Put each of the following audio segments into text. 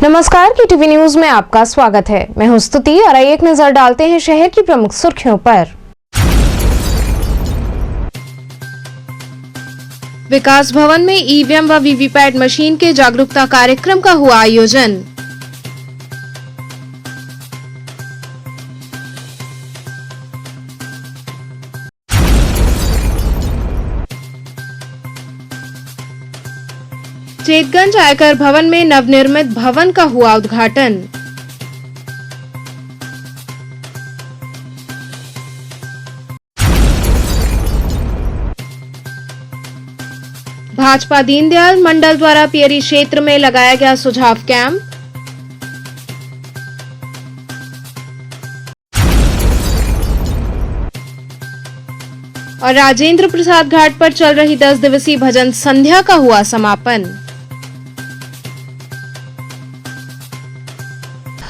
नमस्कार, की TV news में आपका स्वागत है। मैं हूं स्तुति और आइए एक नजर डालते हैं शहर की प्रमुख सुर्खियों पर। विकास भवन में ईवीएम व वीवीपैट मशीन के जागरूकता कार्यक्रम का हुआ आयोजन। चेतगंज आयकर भवन में नवनिर्मित भवन का हुआ उद्घाटन। भाजपा दीनदयाल मंडल द्वारा पियरी क्षेत्र में लगाया गया सुझाव कैंप। और राजेंद्र प्रसाद घाट पर चल रही 10 दिवसीय भजन संध्या का हुआ समापन।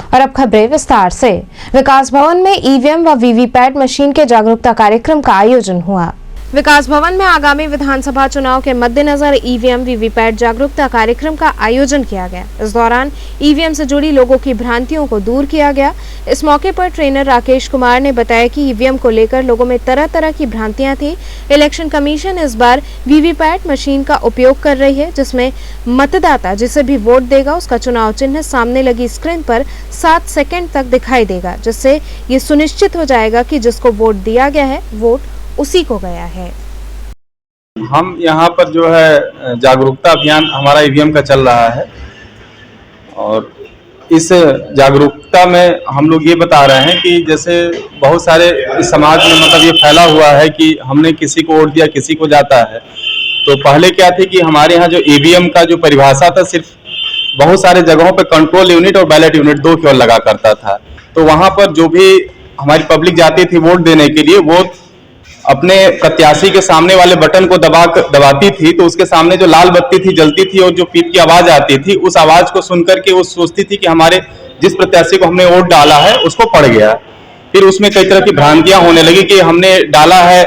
और अब खबरें विस्तार से। विकास भवन में ईवीएम व वीवीपैट मशीन के जागरूकता कार्यक्रम का आयोजन हुआ। विकास भवन में आगामी विधानसभा चुनाव के मद्देनजर ईवीएम वीवीपैट जागरूकता कार्यक्रम का आयोजन किया गया। इस दौरान ईवीएम से जुड़ी लोगों की भ्रांतियों को दूर किया गया। इस मौके पर ट्रेनर राकेश कुमार ने बताया कि ईवीएम को लेकर लोगों में तरह तरह की भ्रांतियां थी। इलेक्शन कमीशन इस बार वीवीपैट मशीन का उपयोग कर रही है, जिसमें मतदाता जिसे भी वोट देगा उसका चुनाव चिन्ह सामने लगी स्क्रीन पर 7 सेकेंड तक दिखाई देगा, जिससे ये सुनिश्चित हो जाएगा कि जिसको वोट दिया गया है वोट उसी को गया है। हम यहाँ पर जो है जागरूकता अभियान हमारा ईवीएम का चल रहा है और इस जागरूकता में हम लोग ये बता रहे हैं कि जैसे बहुत सारे इस समाज में मतलब ये फैला हुआ है कि हमने किसी को वोट दिया किसी को जाता है। तो पहले क्या थी कि हमारे यहाँ जो ईवीएम का जो परिभाषा था सिर्फ बहुत सारे जगहों पे कंट्रोल यूनिट और बैलेट यूनिट 2 केवल लगा करता था। तो वहाँ पर जो भी हमारी पब्लिक जाती थी वोट देने के लिए वो अपने प्रत्याशी के सामने वाले बटन को दबाती थी, तो उसके सामने जो लाल बत्ती थी जलती थी और जो पीप की आवाज आती थी उस आवाज को सुनकर के वो सोचती थी कि हमारे जिस प्रत्याशी को हमने वोट डाला है उसको पड़ गया। फिर उसमें कई तरह की भ्रांतियां होने लगी कि हमने डाला है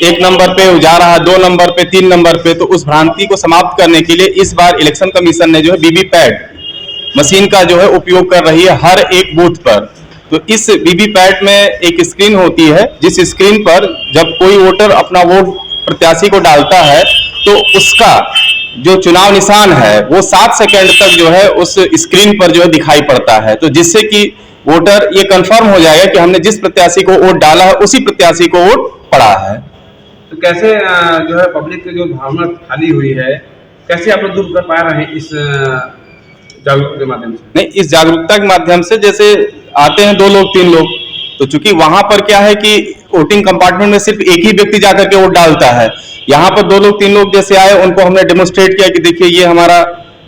1 नंबर पे जा रहा है 2 नंबर पे 3 नंबर पे। तो उस भ्रांति को समाप्त करने के लिए इस बार इलेक्शन कमीशन ने जो है वीवीपैट मशीन का जो है उपयोग कर रही है हर एक बूथ पर। तो इस वीवीपैट में एक स्क्रीन होती है, जिस स्क्रीन पर जब कोई वोटर अपना वोट प्रत्याशी को डालता है तो उसका जो चुनाव निशान है वो 7 सेकेंड तक जो है उस स्क्रीन पर जो है दिखाई पड़ता है। तो जिससे कि वोटर ये कंफर्म हो जाएगा कि हमने जिस प्रत्याशी को वोट डाला है उसी प्रत्याशी को वोट पड़ा है। तो कैसे जो है पब्लिक की जो भावना खाली हुई है कैसे आप लोग दूर कर पा रहे हैं इस जागरूकता के माध्यम से? नहीं, इस जागरूकता के माध्यम से जैसे आते हैं 2 लोग 3 लोग, तो चूंकि वहां पर क्या है कि वोटिंग कंपार्टमेंट में सिर्फ एक ही व्यक्ति जाकर के वोट डालता है। यहाँ पर 2 लोग 3 लोग जैसे आए उनको हमने डेमोन्स्ट्रेट किया कि देखिए ये हमारा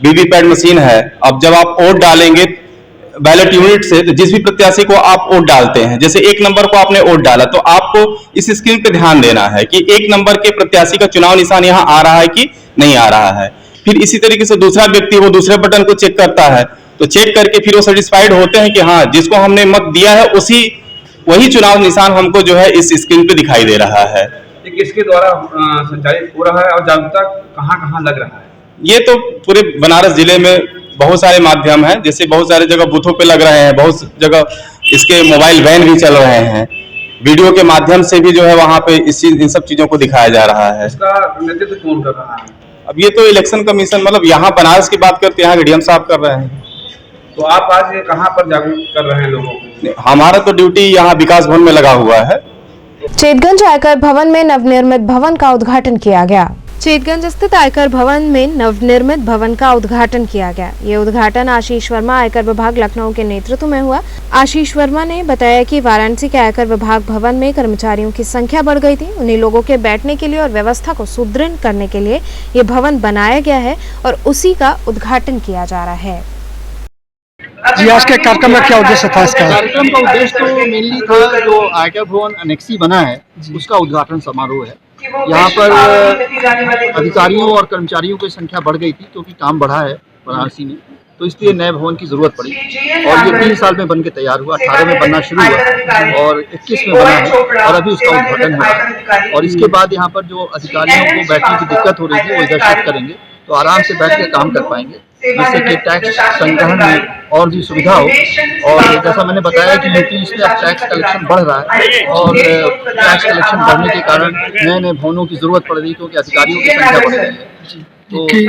वीवीपैट मशीन है। अब जब आप वोट डालेंगे बैलेट यूनिट से तो जिस भी प्रत्याशी को आप वोट डालते हैं, जैसे 1 नंबर को आपने वोट डाला तो आपको इस स्क्रीन पे ध्यान देना है कि 1 नंबर के प्रत्याशी का चुनाव निशान यहाँ आ रहा है कि नहीं आ रहा है। फिर इसी तरीके से दूसरा व्यक्ति वो दूसरे बटन को चेक करता है, तो चेक करके फिर वो सेटिस्फाइड होते हैं कि हाँ जिसको हमने मत दिया है वही चुनाव निशान हमको जो है इस स्क्रीन पे दिखाई दे रहा है। ये किसके द्वारा संचालित हो रहा है और जागरूकता कहाँ लग रहा है? ये तो पूरे बनारस जिले में बहुत सारे माध्यम हैं, जैसे बहुत सारे जगह बूथों पे लग रहे हैं, बहुत जगह इसके मोबाइल वैन भी चल रहे हैं, वीडियो के माध्यम से भी जो है वहाँ पे इन सब चीजों को दिखाया जा रहा है। इसका नेतृत्व कौन कर रहा है? अब ये तो इलेक्शन कमीशन मतलब यहाँ बनारस की बात करते हैं, यहाँ डीएम साहब कर रहे हैं। तो आप आज कहाँ पर जागरूक कर रहे हैं लोगों को? हमारा तो ड्यूटी यहाँ विकास भवन में लगा हुआ है। चेतगंज आयकर भवन में नवनिर्मित भवन का उद्घाटन किया गया। चेतगंज स्थित आयकर भवन में नवनिर्मित भवन का उद्घाटन किया गया। ये उद्घाटन आशीष वर्मा आयकर विभाग लखनऊ के नेतृत्व में हुआ। आशीष वर्मा ने बताया कि वाराणसी के आयकर विभाग भवन में कर्मचारियों की संख्या बढ़ गई थी। उन्हीं लोगों के बैठने के लिए और व्यवस्था को सुदृढ़ करने के लिए ये भवन बनाया गया है और उसी का उद्घाटन किया जा रहा है। जी, आज के कार्यक्रम का क्या उद्देश्य था? इसका कार्यक्रम का उद्देश्य तो मेनली था जो आयकर भवन अनेक्सी बना है उसका उद्घाटन समारोह है। यहाँ पर अधिकारियों और कर्मचारियों की संख्या बढ़ गई थी क्योंकि काम बढ़ा है वाराणसी में, तो इसलिए नए भवन की जरूरत पड़ी और ये 3 साल में बन के तैयार हुआ। 18 में बनना शुरू हुआ और 21 में बना है और अभी उसका उद्घाटन हुआ। और इसके बाद यहाँ पर जो अधिकारियों को बैठने की दिक्कत हो रही थी वो इधर शिफ्ट करेंगे तो आराम से बैठ के काम कर पाएंगे। जिससे कि टैक्स संग्रहण में और भी सुविधा हो। और जैसा मैंने बताया कि यूपी में अब टैक्स कलेक्शन बढ़ रहा है और टैक्स कलेक्शन बढ़ने के कारण नए नए भवनों की जरूरत पड़ रही है, क्योंकि अधिकारियों की संख्या बढ़ रही है। तो ये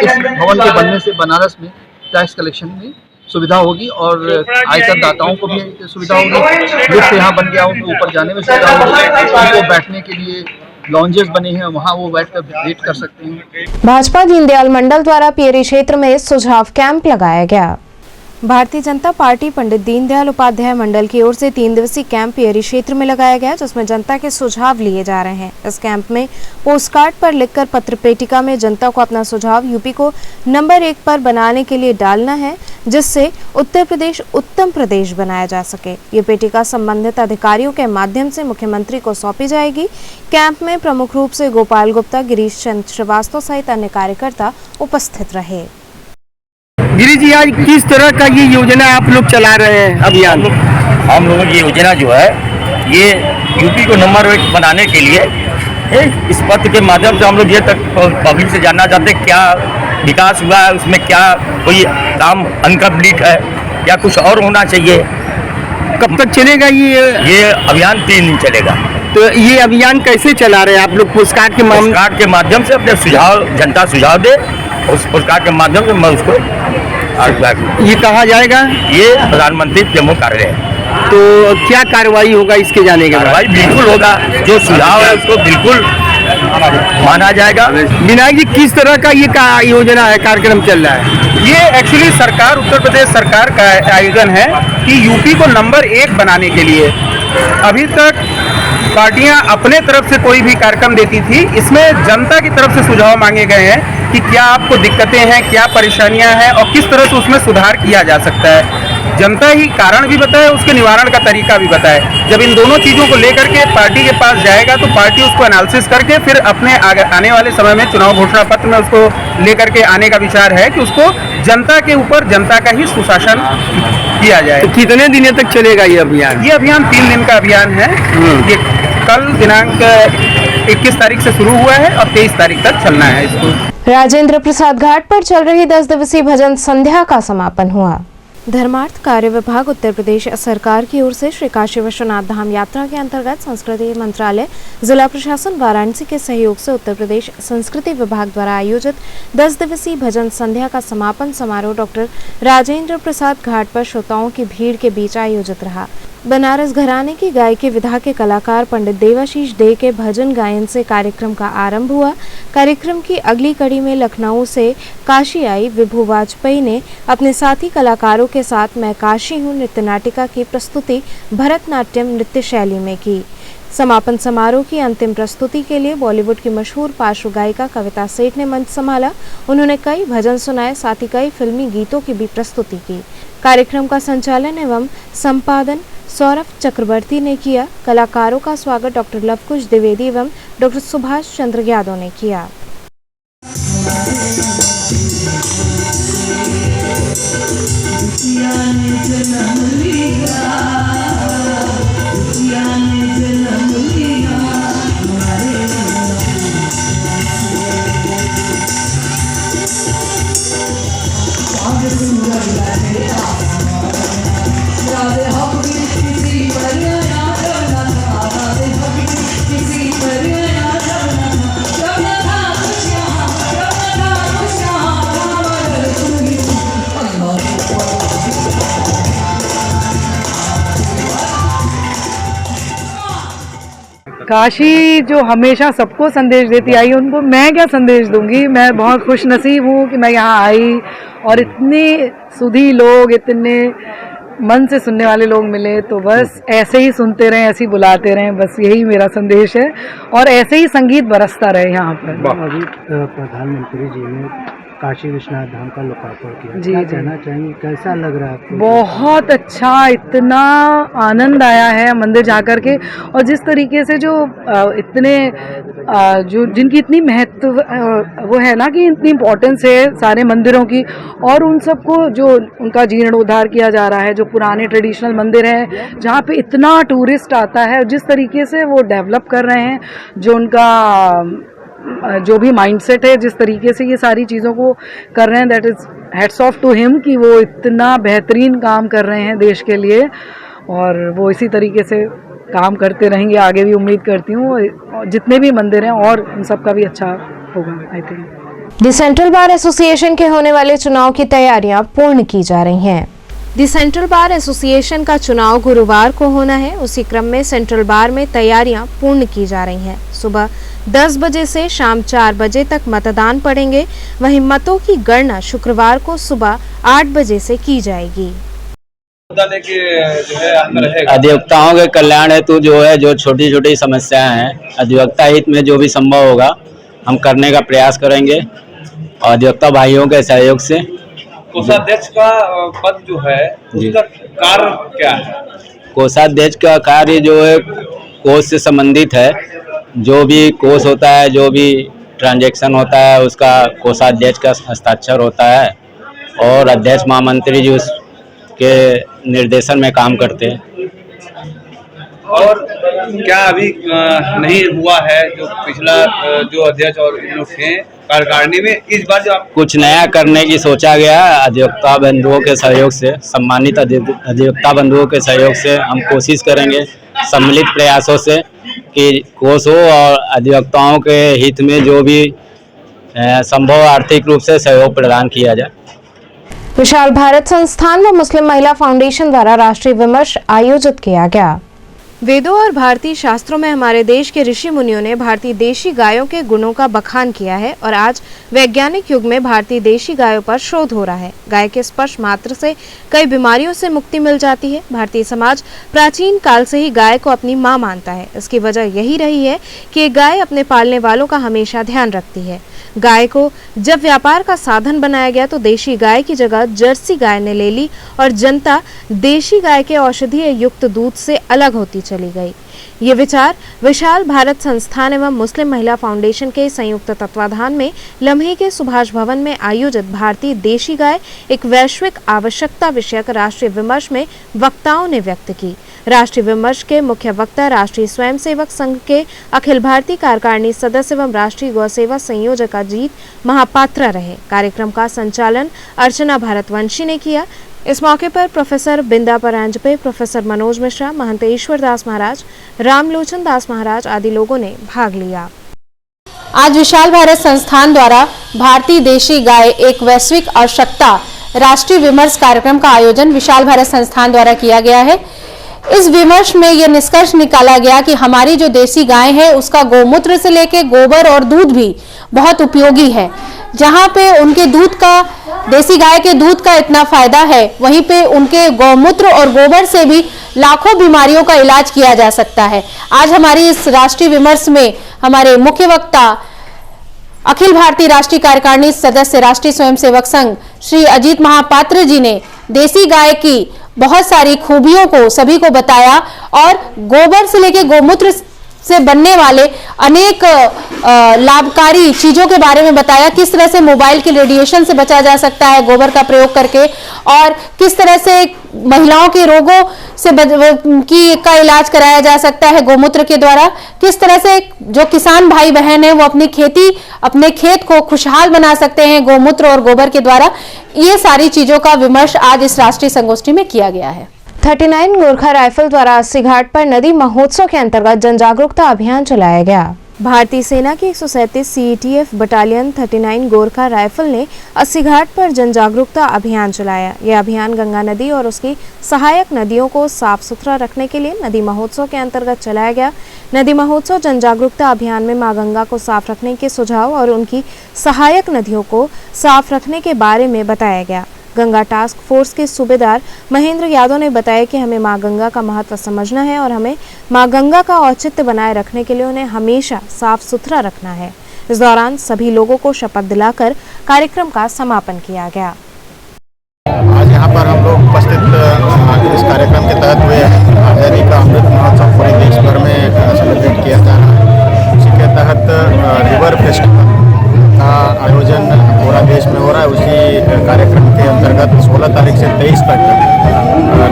इस भवन के बनने से बनारस में टैक्स कलेक्शन में सुविधा होगी और आयकर दाताओं को भी सुविधा होगी। लिफ्ट यहाँ बन गया, उनको ऊपर जाने में सुविधा होगी, उनको बैठने के लिए लॉन्जेस बने हैं, वहाँ वो बैठकर वेट कर सकते हैं। भाजपा दीनदयाल मंडल द्वारा पियरी क्षेत्र में सुझाव कैंप लगाया गया। भारतीय जनता पार्टी पंडित दीनदयाल उपाध्याय मंडल की ओर से 3 दिवसीय कैंप पियरी क्षेत्र में लगाया गया, जिसमें जनता के सुझाव लिए जा रहे हैं। इस कैंप में पोस्टकार्ड पर लिखकर पत्र पेटिका में जनता को अपना सुझाव यूपी को नंबर 1 पर बनाने के लिए डालना है, जिससे उत्तर प्रदेश उत्तम प्रदेश बनाया जा सके। ये पेटिका संबंधित अधिकारियों के माध्यम से मुख्यमंत्री को सौंपी जाएगी। कैंप में प्रमुख रूप से गोपाल गुप्ता, गिरीश चंद्र श्रीवास्तव सहित अन्य कार्यकर्ता उपस्थित रहे। गिरीश जी, आज किस तरह का ये योजना आप लोग चला रहे हैं अभियान? हम लोगों की योजना जो है ये यूपी को नंबर 1 बनाने के लिए इस पत्र के माध्यम से हम लोग ये तक पब्लिक से जानना चाहते हैं क्या विकास हुआ है, उसमें क्या कोई काम अनकम्प्लीट है या कुछ और होना चाहिए। कब तक चलेगा ये अभियान 3 दिन चलेगा। तो ये अभियान कैसे चला रहे हैं आप लोग? पोस्टकार्ड के माध्यम से अपने सुझाव जनता सुझाव दे, उस पोस्टकार्ड के माध्यम से मैं उसको ये कहा जाएगा, ये प्रधानमंत्री जम्मू कार्यालय है। तो क्या कार्रवाई होगा इसके जाने के बाद? कार्रवाई बिल्कुल होगा, जो सुझाव है उसको बिल्कुल माना जाएगा। विनायक जी, किस तरह का ये योजना है, कार्यक्रम चल रहा है? ये एक्चुअली सरकार, उत्तर प्रदेश सरकार का आयोजन है कि यूपी को नंबर 1 बनाने के लिए। अभी तक पार्टियां अपने तरफ से कोई भी कार्यक्रम देती थी, इसमें जनता की तरफ से सुझाव मांगे गए हैं कि क्या आपको दिक्कतें हैं, क्या परेशानियां हैं और किस तरह से उसमें सुधार किया जा सकता है। जनता ही कारण भी बताए, उसके निवारण का तरीका भी बताए। जब इन दोनों चीज़ों को लेकर के पार्टी के पास जाएगा तो पार्टी उसको एनालिसिस करके फिर अपने आने वाले समय में चुनाव घोषणा पत्र में उसको लेकर के आने का विचार है कि उसको जनता के ऊपर जनता का ही सुशासन किया जाए। तो कितने दिनों तक चलेगा ये अभियान? ये अभियान 3 दिन का अभियान है। ये कल दिनांक 21 तारीख से शुरू हुआ है और 23 तारीख तक चलना है इसको। राजेंद्र प्रसाद घाट पर चल रही 10 दिवसीय भजन संध्या का समापन हुआ। धर्मार्थ कार्य विभाग उत्तर प्रदेश सरकार की ओर से श्री काशी विश्वनाथ धाम यात्रा के अंतर्गत संस्कृति मंत्रालय, जिला प्रशासन वाराणसी के सहयोग से उत्तर प्रदेश संस्कृति विभाग द्वारा आयोजित 10 दिवसीय भजन संध्या का समापन समारोह डॉक्टर राजेंद्र प्रसाद घाट पर श्रोताओं की भीड़ के बीच आयोजित रहा। बनारस घराने की गायकी विधा के कलाकार पंडित देवाशीष डे के भजन गायन से कार्यक्रम का आरंभ हुआ। कार्यक्रम की अगली कड़ी में लखनऊ से काशी आई विभू वाजपेयी ने अपने साथी कलाकारों के साथ मैं काशी हूँ नृत्य नाटिका की प्रस्तुति भरतनाट्यम नृत्य शैली में की। समापन समारोह की अंतिम प्रस्तुति के लिए बॉलीवुड की मशहूर पार्श्व गायिका कविता सेठ ने मंच संभाला। उन्होंने कई भजन सुनाए, साथ ही कई फिल्मी गीतों की भी प्रस्तुति की। कार्यक्रम का संचालन एवं संपादन सौरभ चक्रवर्ती ने किया। कलाकारों का स्वागत डॉक्टर लवकुश द्विवेदी एवं डॉक्टर सुभाष चंद्र यादव ने किया। काशी जो हमेशा सबको संदेश देती आई, उनको मैं क्या संदेश दूंगी। मैं बहुत खुश नसीब हूँ कि मैं यहाँ आई और इतने सुधी लोग, इतने मन से सुनने वाले लोग मिले। तो बस ऐसे ही सुनते रहें, ऐसे ही बुलाते रहें, बस यही मेरा संदेश है। और ऐसे ही संगीत बरसता रहे यहाँ पर। अभी प्रधानमंत्री जी ने काशी विश्वनाथ धाम का लोकार्पण किया, जी, क्या कहना चाहेंगे, कैसा लग रहा है आपको? बहुत अच्छा, इतना आनंद आया है मंदिर जाकर के। और जिस तरीके से जो इतने जो जिनकी इतनी महत्व वो है ना कि इतनी इम्पोर्टेंस है सारे मंदिरों की, और उन सबको जो उनका जीर्णोद्धार किया जा रहा है, जो पुराने ट्रेडिशनल मंदिर हैं जहाँ पे इतना टूरिस्ट आता है, जिस तरीके से वो डेवलप कर रहे हैं, जो उनका जो भी माइंडसेट है, जिस तरीके से ये सारी चीज़ों को कर रहे हैं, that is hats off to him कि वो इतना बेहतरीन काम कर रहे हैं देश के लिए, और वो इसी तरीके से काम करते रहेंगे आगे भी, उम्मीद करती हूँ। जितने भी मंदिर हैं और उन सब का भी अच्छा होगा, I think. The central bar association के होने वाले चुनाव की तैयारियां पूर्ण की जा रही हैं। द सेंट्रल बार एसोसिएशन का चुनाव गुरुवार को होना है। उसी क्रम में सेंट्रल बार में तैयारियां पूर्ण की जा रही हैं। सुबह 10 बजे से शाम 4 बजे तक मतदान पड़ेंगे। वहीं मतों की गणना शुक्रवार को सुबह 8 बजे से की जाएगी। अधिवक्ताओं के कल्याण हेतु जो छोटी छोटी समस्याएं हैं, अधिवक्ता हित में जो भी संभव होगा हम करने का प्रयास करेंगे, और अधिवक्ता भाइयों के सहयोग से। कोषाध्यक्ष का पद जो है उसका कार्य क्या है? कोषाध्यक्ष का कार्य जो है कोष से संबंधित है। जो भी कोष होता है, जो भी ट्रांजैक्शन होता है, उसका कोषाध्यक्ष का हस्ताक्षर होता है, और अध्यक्ष महामंत्री जी उसके निर्देशन में काम करते हैं। और क्या अभी नहीं हुआ है जो पिछला जो अध्यक्ष और इन लोग थे कार्यकारिणी में, इस बार जो आप कुछ नया करने की सोचा गया अधिवक्ता बंधुओं के सहयोग से, सम्मानित अधिवक्ता बंधुओं के सहयोग से हम कोशिश करेंगे सम्मिलित प्रयासों से कि कोष हो और अधिवक्ताओं के हित में जो भी संभव आर्थिक रूप से सहयोग प्रदान किया जाए। विशाल भारत संस्थान व मुस्लिम महिला फाउंडेशन द्वारा राष्ट्रीय विमर्श आयोजित किया गया। वेदों और भारतीय शास्त्रों में हमारे देश के ऋषि मुनियों ने भारतीय देशी गायों के गुणों का बखान किया है, और आज वैज्ञानिक युग में भारतीय देशी गायों पर शोध हो रहा है। गाय के स्पर्श मात्र से कई बीमारियों से मुक्ति मिल जाती है। भारतीय समाज प्राचीन काल से ही गाय को अपनी मां मानता है। इसकी वजह यही रही है कि गाय अपने पालने वालों का हमेशा ध्यान रखती है। गाय को जब व्यापार का साधन बनाया गया तो देशी गाय की जगह जर्सी गाय ने ले ली, और जनता देशी गाय के औषधीय युक्त दूध से अलग होती चली गई। ये विचार विशाल भारत संस्थान एवं मुस्लिम महिला फाउंडेशन के संयुक्त तत्वाधान में लम्हे के सुभाष भवन में आयोजित भारतीय देशी गाय एक वैश्विक आवश्यकता विषयक राष्ट्रीय विमर्श में वक्ताओं ने व्यक्त की। राष्ट्रीय विमर्श के मुख्य वक्ता राष्ट्रीय स्वयंसेवक संघ के अखिल भारतीय कार्यकारिणी सदस्य एवं राष्ट्रीय गौ सेवा संयोजक अजीत महापात्रा रहे। कार्यक्रम का संचालन अर्चना भारतवंशी ने किया। इस मौके पर प्रोफेसर बिंदा परांजपे, प्रोफेसर मनोज मिश्रा, महंत ईश्वर दास महाराज, रामलोचन दास महाराज आदि लोगों ने भाग लिया। आज विशाल भारत संस्थान द्वारा भारतीय देशी गाय एक वैश्विक आवश्यकता राष्ट्रीय विमर्श कार्यक्रम का आयोजन विशाल भारत संस्थान द्वारा किया गया है। इस विमर्श में यह निष्कर्ष निकाला गया कि हमारी जो देसी गाय है उसका गौमूत्र से लेके गोबर और दूध भी बहुत उपयोगी है। जहाँ पे उनके दूध का, देसी गाय के दूध का इतना फायदा है, वहीं पे उनके गौमूत्र और गोबर से भी लाखों बीमारियों का इलाज किया जा सकता है। आज हमारी इस राष्ट्रीय विमर्श में हमारे मुख्य वक्ता अखिल भारतीय राष्ट्रीय कार्यकारिणी सदस्य राष्ट्रीय स्वयंसेवक संघ श्री अजीत महापात्र जी ने देसी गाय की बहुत सारी खूबियों को सभी को बताया, और गोबर से लेके गौमूत्र से बनने वाले अनेक लाभकारी चीजों के बारे में बताया। किस तरह से मोबाइल के रेडिएशन से बचा जा सकता है गोबर का प्रयोग करके, और किस तरह से महिलाओं के रोगों से का इलाज कराया जा सकता है गौमूत्र के द्वारा। किस तरह से जो किसान भाई बहन है वो अपनी खेती, अपने खेत को खुशहाल बना सकते हैं गौमूत्र और गोबर के द्वारा। ये सारी चीजों का विमर्श आज इस राष्ट्रीय संगोष्ठी में किया गया है। 39 गोरखा राइफल द्वारा अस्सी घाट पर नदी महोत्सव के अंतर्गत जन जागरूकता अभियान चलाया गया। भारतीय सेना की 137 CETF बटालियन 39 गोरखा राइफल ने अस्सी घाट पर जन जागरूकता अभियान चलाया। यह अभियान गंगा नदी और उसकी सहायक नदियों को साफ सुथरा रखने के लिए नदी महोत्सव के अंतर्गत चलाया गया। नदी महोत्सव जन जागरूकता अभियान में मां गंगा को साफ रखने के सुझाव और उनकी सहायक नदियों को साफ रखने के बारे में बताया गया। गंगा टास्क फोर्स के सूबेदार महेंद्र यादव ने बताया कि हमें मां गंगा का महत्व समझना है और हमें मां गंगा का औचित्य बनाए रखने के लिए उन्हें हमेशा साफ सुथरा रखना है। इस दौरान सभी लोगों को शपथ दिलाकर कार्यक्रम का समापन किया गया। आज यहाँ पर हम लोग उपस्थित इस कार्यक्रम के तहत हुए आज़ादी का अमृत महोत्सव पूरे देश भर में सेलिब्रेट किया जा रहा है। उसी के तहत रिवर फेस्टिवल का आयोजन पूरा देश में हो रहा है। उसी कार्यक्रम के अंतर्गत 16 तारीख से 23 तक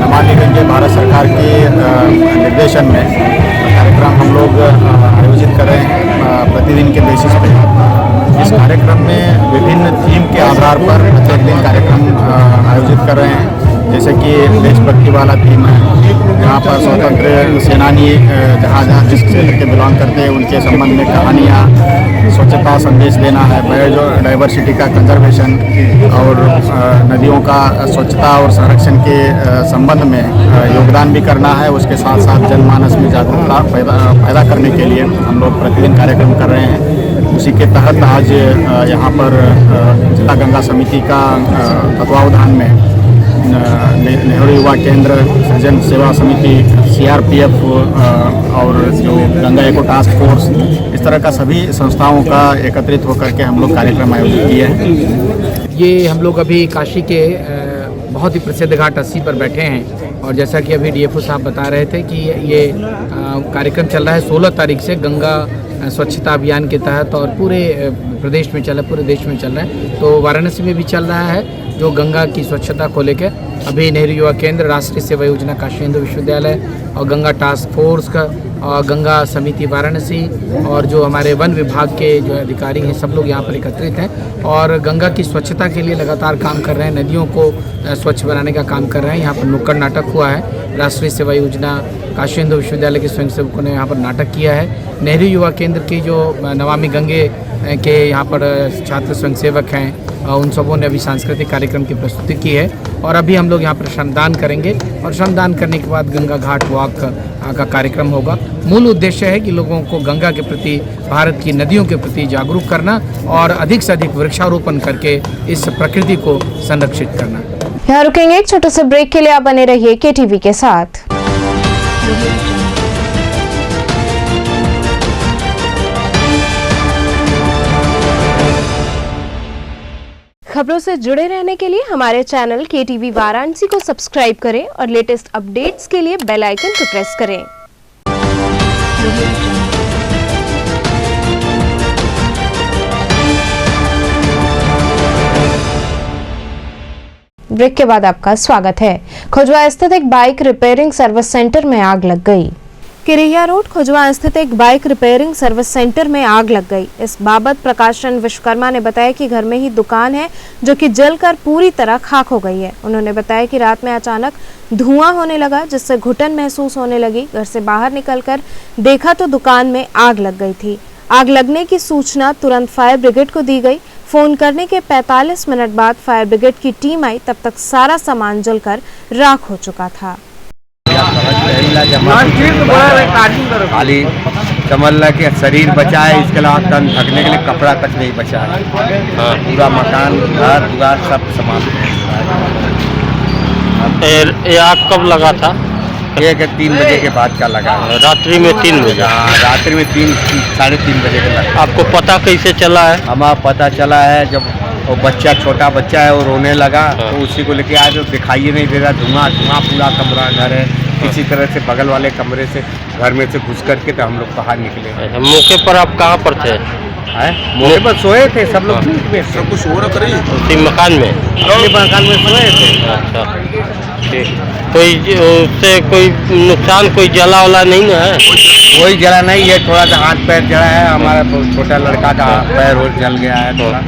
नमामि गंगे भारत सरकार के निर्देशन में कार्यक्रम हम लोग आयोजित कर रहे हैं। प्रतिदिन के बेसिस पे। इस कार्यक्रम में विभिन्न थीम के आधार पर प्रत्येक दिन कार्यक्रम आयोजित कर रहे हैं। जैसे कि देशभक्ति वाला थीम है, यहाँ पर स्वतंत्र सेनानी जहाँ जहाँ जिस क्षेत्र के बिलोंग करते हैं उनके संबंध में कहानियाँ, स्वच्छता संदेश देना है, बायोडाइवर्सिटी का कंजर्वेशन और नदियों का स्वच्छता और संरक्षण के संबंध में योगदान भी करना है। उसके साथ साथ जनमानस में जागरूकता पैदा करने के लिए हम लोग प्रतिदिन कार्यक्रम कर रहे हैं। उसी के तहत आज यहाँ पर जिला गंगा समिति का तत्वावधान में नेहरू युवा केंद्र, सृजन सेवा समिति, CRPF और जो गंगा एको टास्क फोर्स, इस तरह का सभी संस्थाओं का एकत्रित होकर के हम लोग कार्यक्रम आयोजित किए हैं। ये हम लोग अभी काशी के बहुत ही प्रसिद्ध घाट 80 पर बैठे हैं और जैसा कि अभी DFO साहब बता रहे थे कि ये कार्यक्रम चल रहा है 16 तारीख से गंगा स्वच्छता अभियान के तहत और पूरे प्रदेश में चल रहा है, पूरे देश में चल रहा है। तो वाराणसी में भी चल रहा है जो गंगा की स्वच्छता को लेकर अभी नेहरू युवा केंद्र, राष्ट्रीय सेवा योजना काशी हिंदू विश्वविद्यालय और गंगा टास्क फोर्स का और गंगा समिति वाराणसी और जो हमारे वन विभाग के जो अधिकारी हैं सब लोग यहाँ पर एकत्रित हैं और गंगा की स्वच्छता के लिए लगातार काम कर रहे हैं, नदियों को स्वच्छ बनाने का काम कर रहे हैं। यहाँ पर नुक्कड़ नाटक हुआ है, राष्ट्रीय सेवा योजना काशी हिंदू विश्वविद्यालय के स्वयंसेवकों ने यहाँ पर नाटक किया है। नेहरू युवा केंद्र की जो नमामि गंगे के यहाँ पर छात्र स्वयंसेवक हैं उन सबों ने अभी सांस्कृतिक कार्यक्रम की प्रस्तुति की है और अभी हम लोग यहाँ पर श्रमदान करेंगे और श्रमदान करने के बाद गंगा घाट वॉक का कार्यक्रम होगा। मूल उद्देश्य है कि लोगों को गंगा के प्रति, भारत की नदियों के प्रति जागरूक करना और अधिक से अधिक वृक्षारोपण करके इस प्रकृति को संरक्षित करना। यहाँ रुकेंगे एक छोटे से ब्रेक के लिए, आप बने रहिए KTV के साथ। खबरों से जुड़े रहने के लिए हमारे चैनल KTV वाराणसी को सब्सक्राइब करें और लेटेस्ट अपडेट्स के लिए बेल आइकन को प्रेस करें। ब्रेक के बाद आपका स्वागत है। खोजवा स्थित एक बाइक रिपेयरिंग सर्विस सेंटर में आग लग गई। किरैया रोड खोजवा स्थित एक बाइक रिपेयरिंग सर्विस सेंटर में आग लग गई। इस बाबत प्रकाश चंद्र विश्वकर्मा ने बताया कि घर में ही दुकान है जो कि जलकर पूरी तरह खाक हो गई है। उन्होंने बताया कि रात में अचानक धुआं होने लगा जिससे घुटन महसूस होने लगी। घर से बाहर निकलकर देखा तो दुकान में आग लग गई थी। आग लगने की सूचना तुरंत फायर ब्रिगेड को दी गई। फोन करने के 45 मिनट बाद फायर ब्रिगेड की टीम आई, तब तक सारा सामान जलकर राख हो चुका था। खाली समझ के शरीर बचा है, इसके अलावा तन ढकने के लिए कपड़ा तक नहीं बचा है। पूरा मकान, घर दुआर सब सामान। ये आग कब लगा था? 3 बजे के बाद का लगा है। रात्रि में 3 बजे? हाँ, रात्रि में 3-3:30 बजे के लगा। आपको पता कैसे चला है? हमारा पता चला है जब वो बच्चा, छोटा बच्चा है, वो रोने लगा तो उसी को लेके आए तो दिखाई नहीं दे रहा, धुआं पूरा कमरा घर है। इसी तरह से बगल वाले कमरे से, घर में से घुस करके तो हम लोग बाहर निकले। मौके पर आप कहाँ पर थे? मौके पर सोए थे सब लोग। सब कुछ हो रहा है उसी मकान में? अपने मकान में सोए थे। अच्छा, ठीक। कोई उससे कोई नुकसान, कोई जला वाला नहीं ना है? कोई जला नहीं है, थोड़ा सा हाथ पैर जला है। हमारा छोटा लड़का का पैर और जल गया है थोड़ा।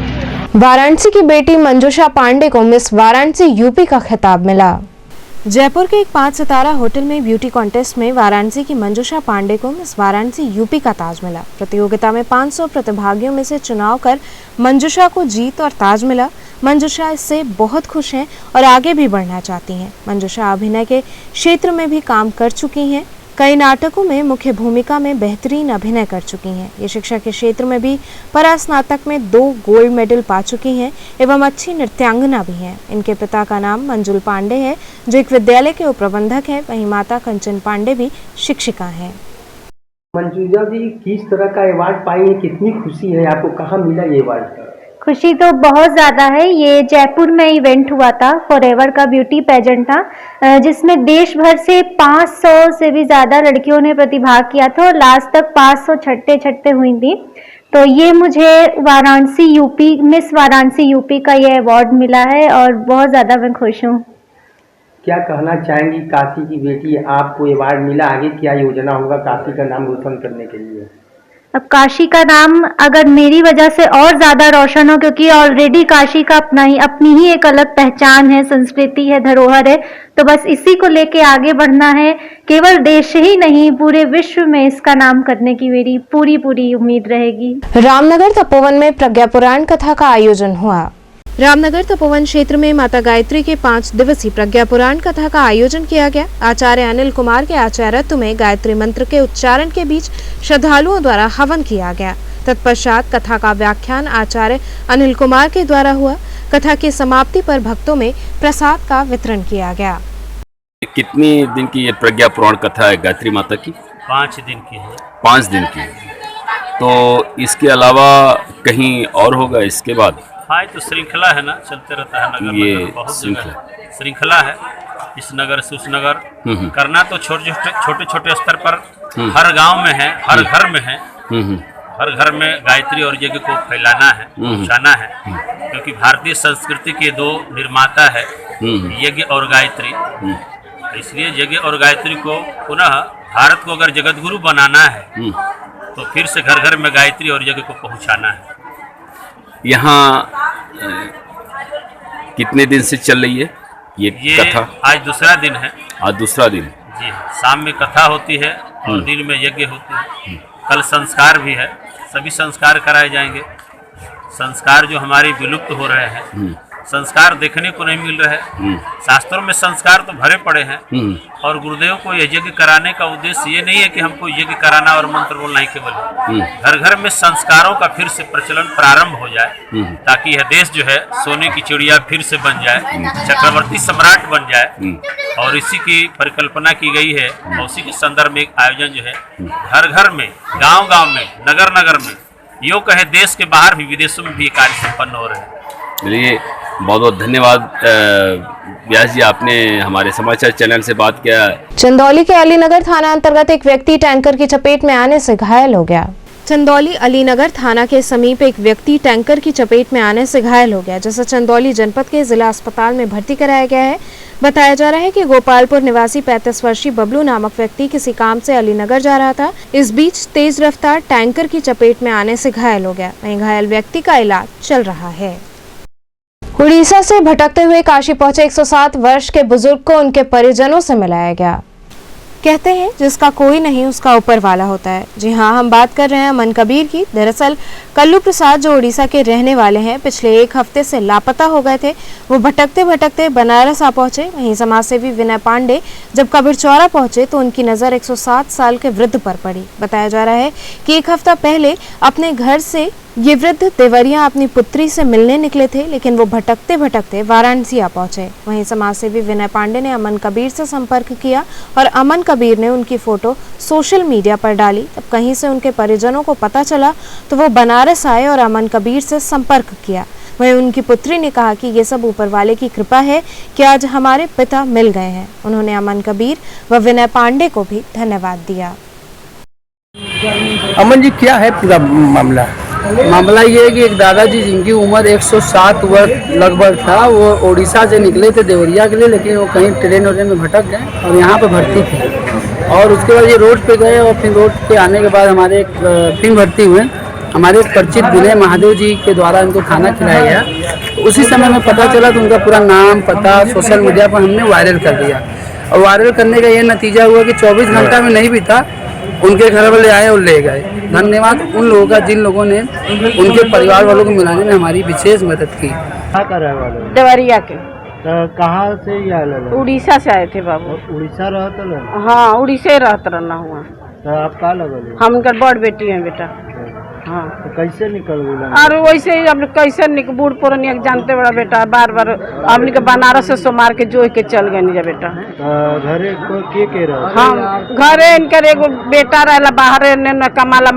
वाराणसी की बेटी मंजूषा पांडे को मिस वाराणसी यूपी का खिताब मिला। जयपुर के एक 5 सितारा होटल में ब्यूटी कॉन्टेस्ट में वाराणसी की मंजूषा पांडे को मिस वाराणसी यूपी का ताज मिला। प्रतियोगिता में 500 प्रतिभागियों में से चुनाव कर मंजूषा को जीत और ताज मिला। मंजूषा इससे बहुत खुश हैं और आगे भी बढ़ना चाहती हैं। मंजूषा अभिनय के क्षेत्र में भी काम कर चुकी हैं। कई नाटकों में मुख्य भूमिका में बेहतरीन अभिनय कर चुकी हैं। ये शिक्षा के क्षेत्र में भी परास्नातक में 2 गोल्ड मेडल पा चुकी हैं एवं अच्छी नृत्यांगना भी हैं। इनके पिता का नाम मंजुल पांडे है जो एक विद्यालय के उपप्रबंधक हैं। वहीं माता कंचन पांडे भी शिक्षिका हैं। मंजूषा जी किस तरह का अवार्ड पाई है, कितनी खुशी है आपको, कहाँ मिला ये अवार्ड? खुशी तो बहुत ज़्यादा है। ये जयपुर में इवेंट हुआ था, फॉरएवर का ब्यूटी पेजेंट था जिसमें देश भर से 500 से भी ज़्यादा लड़कियों ने प्रतिभाग किया था और लास्ट तक 500 छट्टे हुई थी। तो ये मुझे Varanasi UP, miss Varanasi UP का ये अवार्ड मिला है और बहुत ज़्यादा मैं खुश हूँ। क्या कहना चाहेंगी, काशी की बेटी आपको अवार्ड मिला, आगे क्या योजना होगा काशी का नाम रोशन करने के लिए? अब काशी का नाम अगर मेरी वजह से और ज्यादा रोशन हो, क्योंकि ऑलरेडी काशी का अपनी ही एक अलग पहचान है, संस्कृति है, धरोहर है, तो बस इसी को लेके आगे बढ़ना है। केवल देश ही नहीं, पूरे विश्व में इसका नाम करने की मेरी पूरी उम्मीद रहेगी। रामनगर तपोवन में प्रज्ञा पुराण कथा का आयोजन हुआ। रामनगर तपोवन क्षेत्र में माता गायत्री के 5 दिवसीय प्रज्ञा पुराण कथा का आयोजन किया गया। आचार्य अनिल कुमार के आचार्यत्व में गायत्री मंत्र के उच्चारण के बीच श्रद्धालुओं द्वारा हवन किया गया। तत्पश्चात कथा का व्याख्यान आचार्य अनिल कुमार के द्वारा हुआ। कथा की समाप्ति पर भक्तों में प्रसाद का वितरण किया गया। कितनी दिन की ये प्रज्ञा पुराण कथा है गायत्री माता की? 5 दिन की है। 5 दिन की। तो इसके अलावा कहीं और होगा इसके बाद? हाँ, तो श्रृंखला है ना, चलते रहता है नगर ये नगर, बहुत श्रृंखला है। इस नगर से उस नगर करना तो छोटे छोटे स्तर पर हर गांव में है, हर घर में है। हर घर में गायत्री और यज्ञ को फैलाना है, पहुँचाना है, क्योंकि भारतीय संस्कृति के 2 निर्माता है, यज्ञ और गायत्री। इसलिए यज्ञ और गायत्री को पुनः भारत को अगर जगत गुरु बनाना है तो फिर से घर घर में गायत्री और यज्ञ को पहुँचाना है। यहाँ कितने दिन से चल रही है ये कथा? आज दूसरा दिन है। आज दूसरा दिन। जी, शाम में कथा होती है और दिन में यज्ञ होती है। कल संस्कार भी है, सभी संस्कार कराए जाएंगे। संस्कार जो हमारे विलुप्त हो रहे हैं, संस्कार देखने को नहीं मिल रहे हैं। शास्त्रों में संस्कार तो भरे पड़े हैं और गुरुदेव को यह यज्ञ कराने का उद्देश्य ये नहीं है कि हमको यज्ञ कराना और मंत्र बोलना ही केवल। घर घर में संस्कारों का फिर से प्रचलन प्रारंभ हो जाए, ताकि यह देश जो है सोने की चिड़िया फिर से बन जाए, चक्रवर्ती सम्राट बन जाए। और इसी की परिकल्पना की गई है और उसी के संदर्भ में एक आयोजन जो है घर घर में, गाँव गाँव में, नगर नगर में, यूँ कहे देश के बाहर भी, विदेशों में भी कार्य संपन्न हो रहे हैं। चलिए, बहुत बहुत धन्यवाद व्यास जी, आपने हमारे समाचार चैनल से बात किया। चंदौली के अलीनगर थाना अंतर्गत एक व्यक्ति टैंकर की चपेट में आने से घायल हो गया। चंदौली अलीनगर थाना के समीप एक व्यक्ति टैंकर की चपेट में आने से घायल हो गया, जिसे चंदौली जनपद के जिला अस्पताल में भर्ती कराया गया है। बताया जा रहा है कि गोपालपुर निवासी 35 वर्षीय बबलू नामक व्यक्ति किसी काम से अलीनगर जा रहा था। इस बीच तेज रफ्तार टैंकर की चपेट में आने से घायल हो गया। वहीं घायल व्यक्ति का इलाज चल रहा है। उड़ीसा से भटकते हुए काशी पहुंचे 107 वर्ष के बुजुर्ग को उनके परिजनों से मिलाया गया। कहते हैं जिसका कोई नहीं उसका ऊपर वाला होता है। जी हाँ, हम बात कर रहे हैं अमन कबीर की। दरअसल कल्लू प्रसाद जो उड़ीसा के रहने वाले हैं, पिछले 1 हफ्ते से लापता हो गए थे। वो भटकते भटकते बनारस आ पहुंचे। वहीं समाजसेवी विनय पांडे जब कबीर चौरा पहुंचे तो उनकी नज़र 107 साल के वृद्ध पर पड़ी। बताया जा रहा है कि 1 हफ्ता पहले अपने घर से ये वृद्ध देवरिया अपनी पुत्री से मिलने निकले थे, लेकिन वो भटकते भटकते वाराणसी आ पहुंचे। वहीं समाजसेवी विनय पांडे ने अमन कबीर से संपर्क किया और अमन कबीर ने उनकी फोटो सोशल मीडिया पर डाली। तब कहीं से उनके परिजनों को पता चला तो वो बनारस आए और अमन कबीर से संपर्क किया। वहीं उनकी पुत्री ने कहा कि ये सब ऊपर वाले की कृपा है कि आज हमारे पिता मिल गए हैं। उन्होंने अमन कबीर व विनय पांडे को भी धन्यवाद दिया। अमन जी, क्या है पूरा मामला? मामला ये है कि एक दादाजी जिनकी उम्र 107 वर्ष लगभग था, वो उड़ीसा से निकले थे देवरिया के लिए, लेकिन वो कहीं ट्रेन में भटक गए और यहाँ पे भर्ती थे। और उसके बाद ये रोड पे गए और फिर रोड पे आने के बाद हमारे फिर भर्ती हुए। हमारे परिचित विनय महादेव जी के द्वारा इनको खाना खिलाया गया। तो उसी समय में पता चला तो उनका पूरा नाम पता सोशल मीडिया पर हमने वायरल कर दिया। और वायरल करने का ये नतीजा हुआ कि 24 घंटा में नहीं बीता, उनके घर वाले आए और ले गए। धन्यवाद उन लोगों का जिन लोगों ने उनके परिवार वालों को मिलाने में हमारी विशेष मदद की। क्या कर रहे वाले? देवरिया के। तो कहाँ से ये आए? उड़ीसा से आए थे बाबू। उड़ीसा रहते लोग? हाँ, उड़ीसा ही रहते रहना हुआ। तो आप कहाँ लगल? हम उनकर बड़ बेटी हैं बेटा। हाँ, तो कैसे निकल गए? अरे वैसे ही अब कैसे बूढ़ पुरानी जानते बड़ा बेटा, बार बार हमने के बनारस से सोमार के जो के चल गए निजा बेटा। घरे के रहे? हाँ, घरे इनकर एगो बेटा रहेला बाहर ने कमाला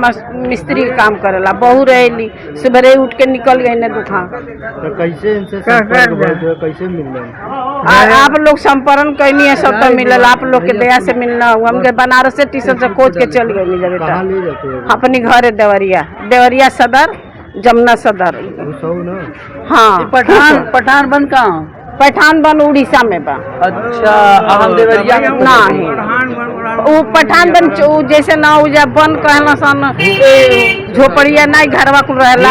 मिस्त्री के काम करेला, बहू रहेली सुबह उठ के निकल गई ने दुकान। तो कैसे इनसे कैसे मिल रहे? आप लोग संपर्क कैनी है, सब तो मिलल, आप लोग के दया से मिलना हुआ। हमके बनारस से टीशन से खोज के चल गए निजा बेटा अपनी घर देवरिया सदर, जमुना सदर। हाँ, पठान बन कहाँ? पठान बन उड़ीसा में बा। अच्छा, हम देवरिया नहीं वो पठान बन जैसे ना हो जा बन कहना सन झोपड़िया नहीं घरवा को रहला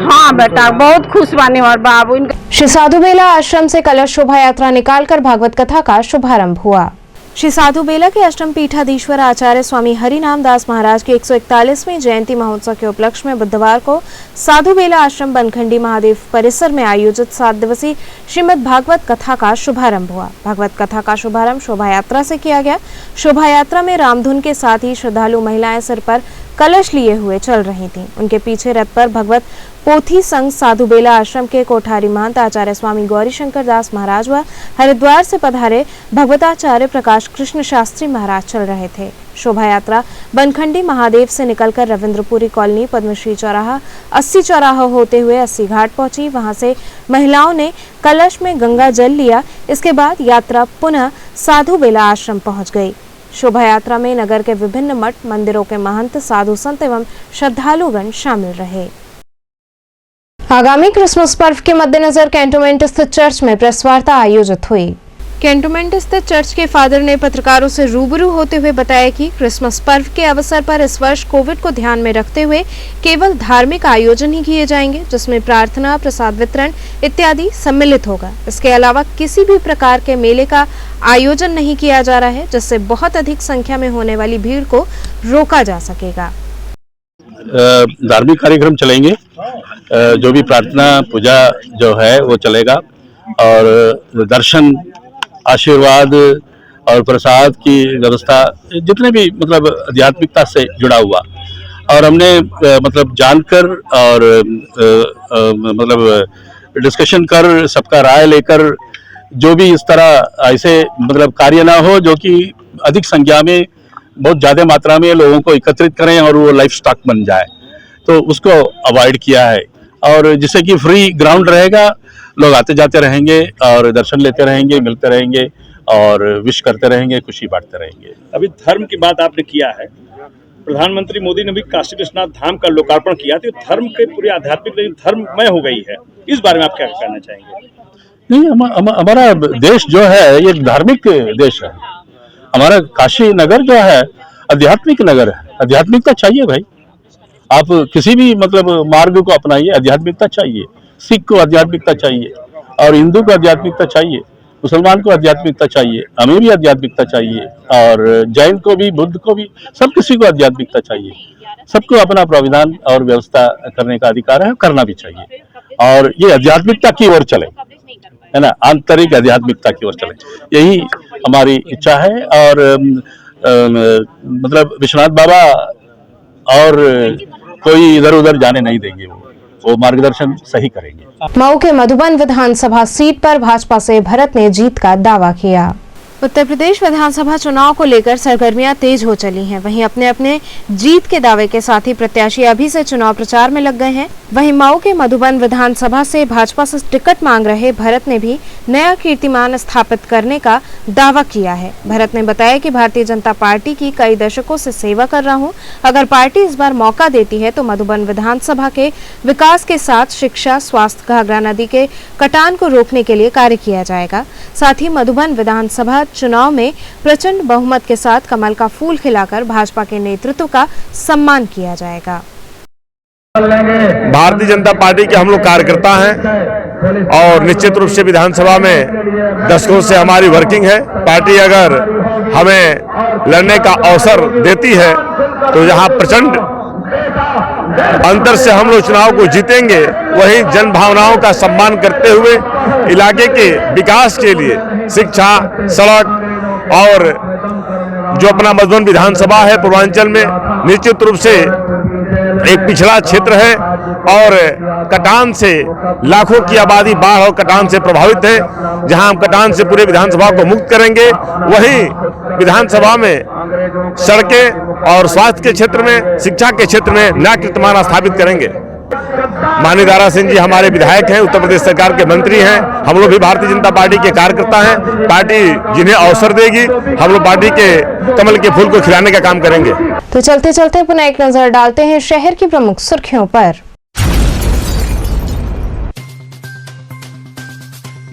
हाँ बेटा बहुत खुश बानी और बाबू। श्री साधु बेला आश्रम से कलश शोभा यात्रा निकालकर भागवत कथा का शुभारंभ हुआ। श्री साधु बेला के अष्टम पीठाधीश्वर आचार्य स्वामी हरिनाम दास महाराज की 141वीं जयंती महोत्सव के उपलक्ष्य में बुधवार को साधु बेला आश्रम बनखंडी महादेव परिसर में आयोजित 7 दिवसीय श्रीमद् भागवत कथा का शुभारंभ हुआ। भागवत कथा का शुभारंभ शोभा यात्रा से किया गया। शोभा यात्रा में रामधुन के साथ ही श्रद्धालु महिलाएं सिर पर कलश लिए हुए चल रही थीं। उनके पीछे रथ पर भगवत पोथी संघ साधु बेला आश्रम के कोठारी महंत आचार्य स्वामी गौरी शंकर दास महाराज व हरिद्वार से पधारे भगवताचार्य प्रकाश कृष्ण शास्त्री महाराज चल रहे थे। शोभा यात्रा बनखंडी महादेव से निकलकर रविंद्रपुरी कॉलोनी पद्मश्री चौराहा 80 चौराहा होते हुए 80 घाट पहुंची। वहां से महिलाओं ने कलश में गंगा जल लिया। इसके बाद यात्रा पुनः साधु बेला आश्रम पहुंच गई। शोभा यात्रा में नगर के विभिन्न मठ मंदिरों के महंत साधु संत एवं श्रद्धालुगण शामिल रहे। आगामी क्रिसमस पर्व के मद्देनजर कैंटोनमेंट स्थित चर्च में प्रेस वार्ता आयोजित हुई। कैंटोनमेंट स्थित चर्च के फादर ने पत्रकारों से रूबरू होते हुए बताया कि क्रिसमस पर्व के अवसर पर इस वर्ष कोविड को ध्यान में रखते हुए केवल धार्मिक आयोजन ही किए जाएंगे, जिसमें प्रार्थना, प्रसाद वितरण इत्यादि सम्मिलित होगा। इसके अलावा किसी भी प्रकार के मेले का आयोजन नहीं किया जा रहा है, जिससे बहुत अधिक संख्या में होने वाली भीड़ को रोका जा सकेगा। धार्मिक कार्यक्रम चलेंगे, जो भी प्रार्थना पूजा जो है वो चलेगा और दर्शन, आशीर्वाद और प्रसाद की व्यवस्था, जितने भी मतलब आध्यात्मिकता से जुड़ा हुआ, और हमने मतलब जानकर और मतलब डिस्कशन कर सबका राय लेकर जो भी इस तरह ऐसे मतलब कार्य ना हो जो कि अधिक संख्या में बहुत ज़्यादा मात्रा में लोगों को एकत्रित करें और वो लाइफ स्टॉक बन जाए, तो उसको अवॉइड किया है। और जिससे कि फ्री ग्राउंड रहेगा, लोग आते जाते रहेंगे और दर्शन लेते रहेंगे, मिलते रहेंगे और विश करते रहेंगे, खुशी बांटते रहेंगे। अभी धर्म की बात आपने किया है, प्रधानमंत्री मोदी ने भी काशी विश्वनाथ धाम का लोकार्पण किया, तो धर्म के पूरे आध्यात्मिक धर्ममय हो गई है, इस बारे में आप क्या कहना चाहेंगे? नहीं, हमारा देश जो है ये धार्मिक देश है। हमारा काशी नगर जो है आध्यात्मिक नगर है। आध्यात्मिकता चाहिए भाई, आप किसी भी मतलब मार्ग को अपनाइए, आध्यात्मिकता चाहिए। सिख को आध्यात्मिकता चाहिए और हिंदू को आध्यात्मिकता चाहिए, मुसलमान को आध्यात्मिकता चाहिए, हमें भी आध्यात्मिकता चाहिए, और जैन को भी, बुद्ध को भी, सब किसी को आध्यात्मिकता चाहिए। सबको अपना प्राविधान और व्यवस्था करने का अधिकार है, करना भी चाहिए, और ये आध्यात्मिकता की ओर चले, है ना, आंतरिक आध्यात्मिकता की ओर चले, यही हमारी इच्छा है। और मतलब विश्वनाथ बाबा और कोई इधर उधर जाने नहीं देंगे, वो मार्गदर्शन सही करेंगे। मऊ के मधुबन विधानसभा सीट पर भाजपा से भरत ने जीत का दावा किया। उत्तर प्रदेश विधानसभा चुनाव को लेकर सरगर्मियां तेज हो चली हैं। वहीं अपने अपने जीत के दावे के साथ ही प्रत्याशी अभी से चुनाव प्रचार में लग गए हैं। वहीं मऊ के मधुबन विधानसभा से भाजपा से टिकट मांग रहे भरत ने भी नया कीर्तिमान स्थापित करने का दावा किया है। भरत ने बताया कि भारतीय जनता पार्टी की कई दशकों से सेवा कर रहा हूं। अगर पार्टी इस बार मौका देती है तो मधुबन विधानसभा के विकास के साथ शिक्षा, स्वास्थ्य, घाघरा नदी के कटान को रोकने के लिए कार्य किया जाएगा। साथ ही मधुबन विधानसभा चुनाव में प्रचंड बहुमत के साथ कमल का फूल खिलाकर भाजपा के नेतृत्व का सम्मान किया जाएगा। भारतीय जनता पार्टी के हम लोग कार्यकर्ता हैं और निश्चित रूप से विधानसभा में दशकों से हमारी वर्किंग है। पार्टी अगर हमें लड़ने का अवसर देती है तो यहाँ प्रचंड अंतर से हम लोग चुनाव को जीतेंगे। वहीं जन भावनाओं का सम्मान करते हुए इलाके के विकास के लिए शिक्षा, सड़क और जो अपना मधुबन विधानसभा है पूर्वांचल में निश्चित रूप से एक पिछड़ा क्षेत्र है और कटान से लाखों की आबादी बाढ़ और कटान से प्रभावित है। जहां हम कटान से पूरे विधानसभा को मुक्त करेंगे, वहीं विधानसभा में सड़कें और स्वास्थ्य के क्षेत्र में, शिक्षा के क्षेत्र में नया कीर्तिमान स्थापित करेंगे। माननीय दारा सिंह जी हमारे विधायक हैं, उत्तर प्रदेश सरकार के मंत्री हैं। हम लोग भी भारतीय जनता पार्टी के कार्यकर्ता हैं। पार्टी जिन्हें अवसर देगी हम लोग पार्टी के कमल के फूल को खिलाने का काम करेंगे। तो चलते चलते पुनः एक नजर डालते हैं शहर की प्रमुख सुर्खियों पर।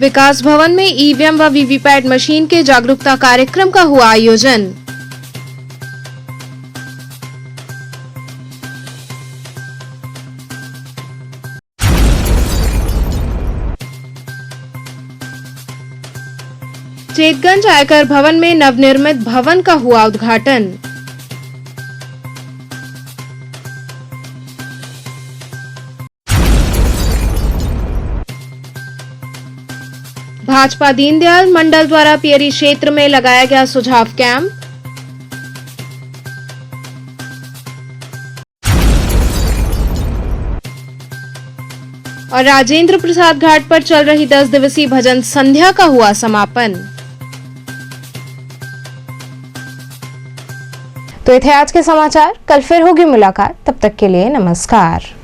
विकास भवन में ईवीएम व वीवीपैट मशीन के जागरूकता कार्यक्रम का हुआ आयोजन। चेतगंज आयकर भवन में नवनिर्मित भवन का हुआ उद्घाटन। भाजपा दीनदयाल मंडल द्वारा पियरी क्षेत्र में लगाया गया सुझाव कैंप। और राजेंद्र प्रसाद घाट पर चल रही 10 दिवसीय भजन संध्या का हुआ समापन। तो ये थे आज के समाचार। कल फिर होगी मुलाकात, तब तक के लिए नमस्कार।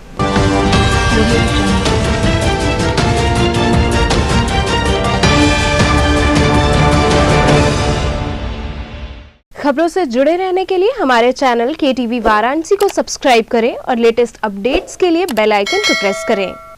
खबरों से जुड़े रहने के लिए हमारे चैनल KTV वाराणसी को सब्सक्राइब करें और लेटेस्ट अपडेट्स के लिए बेल आइकन को प्रेस करें।